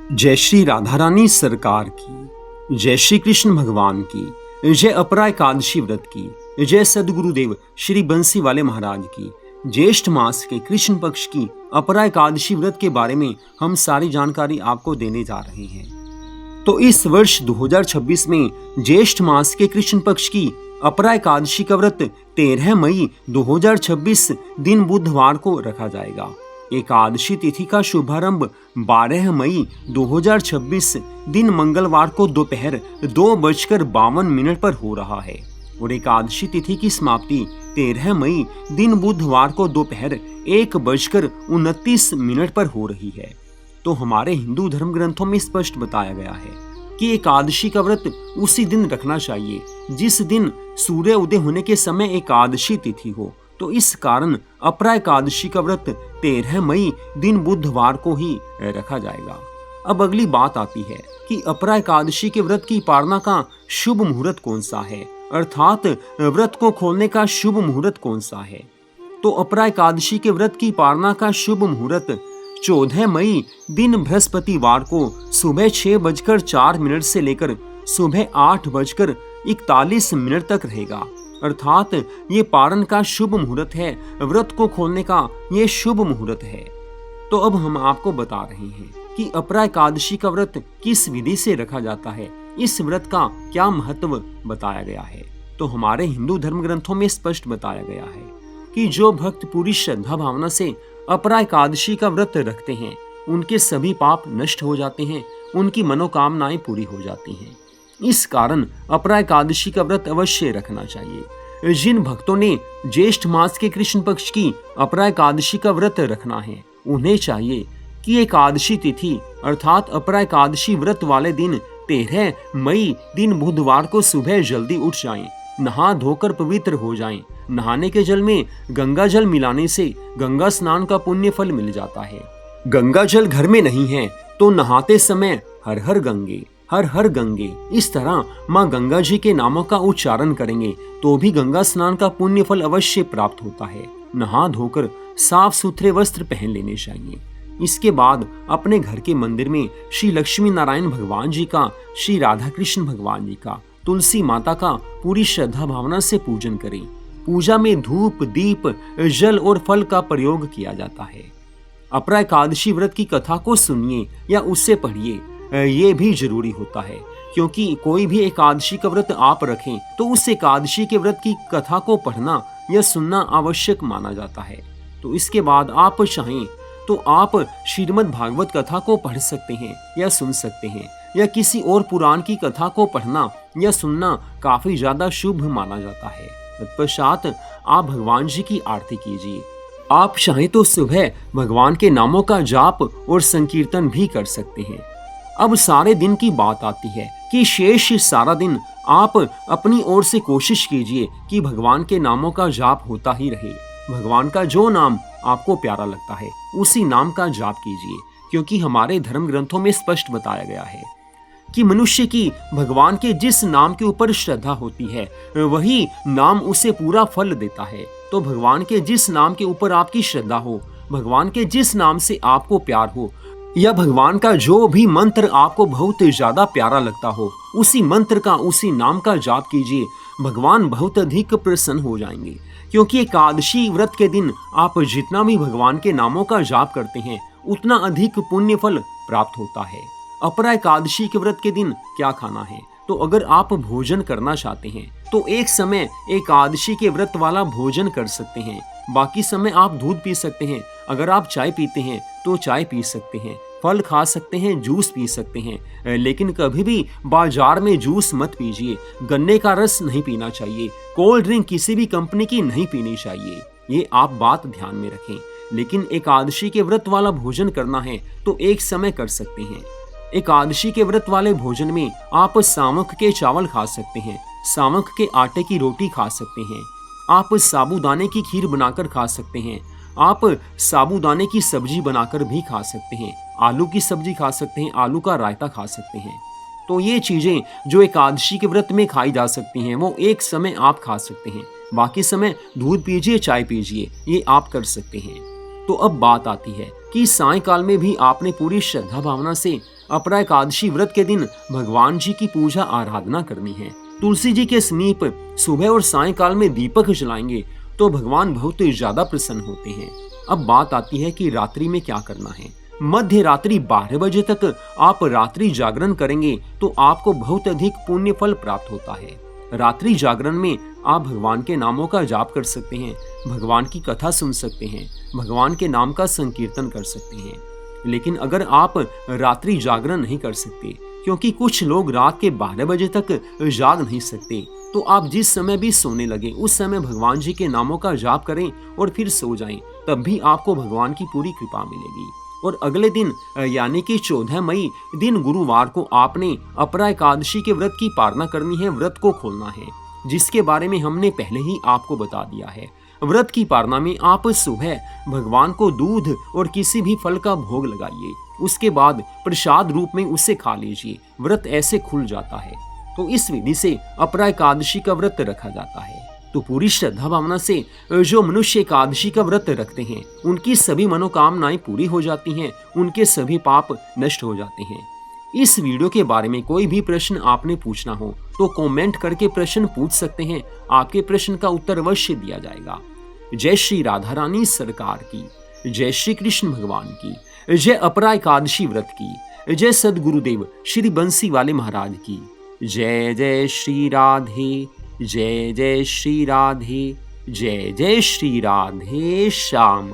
जय श्री राधा रानी सरकार की, जय श्री कृष्ण भगवान की, जय अपरा एकादशी व्रत की, जय सदगुरुदेव श्री बंसी वाले महाराज की। ज्येष्ठ मास के कृष्ण पक्ष की अपरा एकादशी व्रत के बारे में हम सारी जानकारी आपको देने जा रहे हैं। तो इस वर्ष 2026 में ज्येष्ठ मास के कृष्ण पक्ष की अपरा एकादशी का व्रत 13 मई 2026 दिन बुधवार को रखा जाएगा। एकादशी तिथि का शुभारंभ 12 मई 2026 दिन मंगलवार को दोपहर 2:52 पर हो रहा है और एकादशी तिथि की समाप्ति 13 मई दिन बुधवार को दोपहर 1:29 पर हो रही है। तो हमारे हिंदू धर्म ग्रंथों में स्पष्ट बताया गया है कि एकादशी का व्रत उसी दिन रखना चाहिए जिस दिन सूर्य उदय होने के समय एकादशी तिथि हो। तो इस कारण अपरा एकादशी का व्रत 13 मई दिन बुधवार को ही रखा जाएगा। अब अगली बात आती है कि अपरा एकादशी के व्रत की पालना का शुभ मुहूर्त कौन सा है, अर्थात व्रत को खोलने का शुभ मुहूर्त कौन सा है। तो अपरा एकादशी के व्रत की पालना का शुभ मुहूर्त 14 मई दिन बृहस्पतिवार को सुबह 6:04 से लेकर सुबह 8:41 तक रहेगा, अर्थात ये पारण का शुभ मुहूर्त है, व्रत को खोलने का ये शुभ मुहूर्त है। तो अब हम आपको बता रहे हैं कि अपरा एकादशी का व्रत किस विधि से रखा जाता है, इस व्रत का क्या महत्व बताया गया है। तो हमारे हिंदू धर्म ग्रंथों में स्पष्ट बताया गया है कि जो भक्त पूरी श्रद्धा भावना से अपरा एकादशी का व्रत रखते हैं उनके सभी पाप नष्ट हो जाते हैं, उनकी मनोकामनाएं पूरी हो जाती हैं। इस कारण अपरा एकादशी का व्रत अवश्य रखना चाहिए। जिन भक्तों ने ज्येष्ठ मास के कृष्ण पक्ष की अपरा एकादशी का व्रत रखना है उन्हें चाहिए कि एकादशी तिथि अर्थात अपरा एकादशी व्रत वाले दिन 13 मई दिन बुधवार को सुबह जल्दी उठ जाएं, नहा धोकर पवित्र हो जाएं। नहाने के जल में गंगा जल मिलाने से गंगा स्नान का पुण्य फल मिल जाता है। गंगा जल घर में नहीं है तो नहाते समय हर हर गंगे, हर हर गंगे, इस तरह माँ गंगा जी के नामों का उच्चारण करेंगे तो भी गंगा स्नान का पुण्य फल अवश्य प्राप्त होता है। नहा धोकर साफ सुथरे वस्त्र पहन लेने चाहिए। इसके बाद अपने घर के मंदिर में श्री लक्ष्मी नारायण भगवान जी का, श्री राधा कृष्ण भगवान जी का, तुलसी माता का पूरी श्रद्धा भावना से पूजन करें। पूजा में धूप, दीप, जल और फल का प्रयोग किया जाता है। अपरा एकादशी व्रत की कथा को सुनिए या उससे पढ़िए, ये भी जरूरी होता है, क्योंकि कोई भी एकादशी का व्रत आप रखें तो उस एकादशी के व्रत की कथा को पढ़ना या सुनना आवश्यक माना जाता है। तो इसके बाद आप चाहें तो आप श्रीमद् भागवत कथा को पढ़ सकते हैं या सुन सकते हैं, या किसी और पुराण की कथा को पढ़ना या सुनना काफी ज्यादा शुभ माना जाता है। तत्पश्चात आप भगवान जी की आरती कीजिए। आप चाहें तो सुबह भगवान के नामों का जाप और संकीर्तन भी कर सकते हैं। अब सारे दिन की बात आती है कि शेष सारा दिन आप अपनी ओर से कोशिश कीजिए कि भगवान के नामों का जाप होता ही रहे। भगवान का जो नाम आपको प्यारा लगता है उसी नाम का जाप कीजिए, क्योंकि हमारे धर्म ग्रंथों में स्पष्ट बताया गया है कि मनुष्य की भगवान के जिस नाम के ऊपर श्रद्धा होती है वही नाम उसे पूरा फल देता है। तो भगवान के जिस नाम के ऊपर आपकी श्रद्धा हो, भगवान के जिस नाम से आपको प्यार हो, या भगवान का जो भी मंत्र आपको बहुत ज्यादा प्यारा लगता हो, उसी मंत्र का, उसी नाम का जाप कीजिए। भगवान बहुत अधिक प्रसन्न हो जाएंगे, क्योंकि एकादशी व्रत के दिन आप जितना भी भगवान के नामों का जाप करते हैं उतना अधिक पुण्य फल प्राप्त होता है। अपरा एकादशी के व्रत के दिन क्या खाना है, तो अगर आप भोजन करना चाहते हैं तो एक समय एकादशी के व्रत वाला भोजन कर सकते हैं, बाकी समय आप दूध पी सकते हैं। अगर आप चाय पीते हैं तो चाय पी सकते हैं, फल खा सकते हैं, जूस पी सकते हैं, लेकिन कभी भी बाजार में जूस मत पीजिए। गन्ने का रस नहीं पीना चाहिए, कोल्ड ड्रिंक किसी भी कंपनी की नहीं पीनी चाहिए, ये आप बात ध्यान में रखें। लेकिन एकादशी के व्रत वाला भोजन करना है तो एक समय कर सकते हैं। एकादशी के व्रत वाले भोजन में आप सामक के चावल खा सकते हैं, सामक के आटे की रोटी खा सकते हैं, आप साबूदाने की खीर बनाकर खा सकते हैं, आप साबूदाने की सब्जी बनाकर भी खा सकते हैं, आलू की सब्जी खा सकते हैं, आलू का रायता खा सकते हैं। तो ये चीजें जो एकादशी के व्रत में खाई जा सकती हैं वो एक समय आप खा सकते हैं, बाकी समय दूध पीजिए, चाय पीजिए, ये आप कर सकते हैं। तो अब बात आती है कि सायंकाल में भी आपने पूरी श्रद्धा भावना से अपरा एकादशी व्रत के दिन भगवान जी की पूजा आराधना करनी है। तुलसी जी के समीप सुबह और सायंकाल में दीपक जलाएंगे तो भगवान बहुत ज्यादा प्रसन्न होते हैं। अब बात आती है कि रात्रि में क्या करना है। मध्य रात्रि 12 बजे तक आप रात्रि जागरण करेंगे तो आपको बहुत अधिक पुण्य फल प्राप्त होता है। रात्रि जागरण में आप भगवान के नामों का जाप कर सकते हैं, भगवान की कथा सुन सकते हैं, भगवान के नाम का संकीर्तन कर सकते हैं। लेकिन अगर आप रात्रि जागरण नहीं कर सकते, क्योंकि कुछ लोग रात के 12 बजे तक जाग नहीं सकते, तो आप जिस समय भी सोने लगे उस समय भगवान जी के नामों का जाप करें और फिर सो जाएं, तब भी आपको भगवान की पूरी कृपा मिलेगी। और अगले दिन यानी कि 14 मई दिन गुरुवार को आपने अपरा एकादशी के व्रत की पालना करनी है, व्रत को खोलना है, जिसके बारे में हमने पहले ही आपको बता दिया है। व्रत की पालना में आप सुबह भगवान को दूध और किसी भी फल का भोग लगाइए, उसके बाद प्रसाद रूप में उसे खा लीजिए, व्रत ऐसे खुल जाता है। तो इस विधि से अपरा एकादशी का व्रत रखा जाता है। तो पूरी श्रद्धा भावना से जो मनुष्य एकादशी का व्रत रखते हैं उनकी सभी मनोकामनाएं पूरी हो जाती हैं, उनके सभी पाप नष्ट हो जाते हैं। इस वीडियो के बारे में कोई भी प्रश्न आपने पूछना हो तो कमेंट करके प्रश्न पूछ सकते हैं, आपके प्रश्न का उत्तर अवश्य दिया जाएगा। जय श्री राधा रानी सरकार की, जय श्री कृष्ण भगवान की, जय अपरा एकादशी व्रत की, जय सदगुरुदेव श्री बंसी वाले महाराज की, जय जय श्री राधे, जय जय श्री राधे, जय जय श्री राधे श्याम।